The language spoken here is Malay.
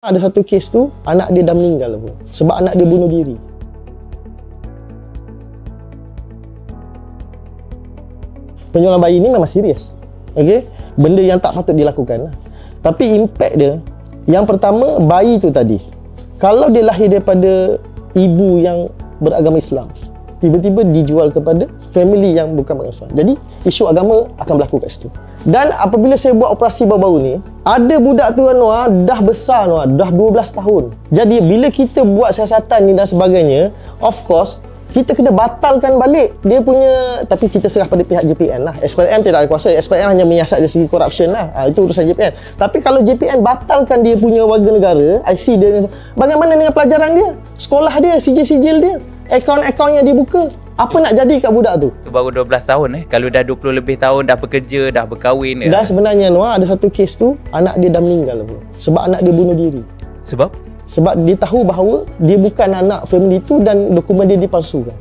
Ada satu kes tu, anak dia dah meninggal pun. Sebab anak dia bunuh diri. Penjualan bayi ni memang serius. Okey? Benda yang tak patut dilakukan lah. Tapi impact dia, yang pertama, bayi tu tadi. Kalau dia lahir daripada ibu yang beragama Islam, tiba-tiba dijual kepada family yang bukan beragama Islam. Jadi, isu agama akan berlaku kat situ. Dan apabila saya buat operasi baru-baru ni, ada budak tu Anwar dah besar Anwar, dah 12 tahun. Jadi bila kita buat siasatan ni dan sebagainya, of course kita kena batalkan balik dia punya, tapi kita serah pada pihak JPN lah. SPM tidak ada kuasa, SPM hanya menyiasat dari segi corruption lah. Itu urusan JPN. Tapi kalau JPN batalkan dia punya warga negara, IC dia, bagaimana dengan pelajaran dia? Sekolah dia, sijil-sijil dia, akaun-akaun yang dibuka. Apa nak jadi kat budak tu? Tu baru 12 tahun Kalau dah 20 lebih tahun, dah bekerja, dah berkahwin. Dan sebenarnya Noah, ada satu kes tu, anak dia dah meninggal pun. Sebab anak dia bunuh diri. Sebab? Sebab dia tahu bahawa dia bukan anak family tu dan dokumen dia dipalsukan.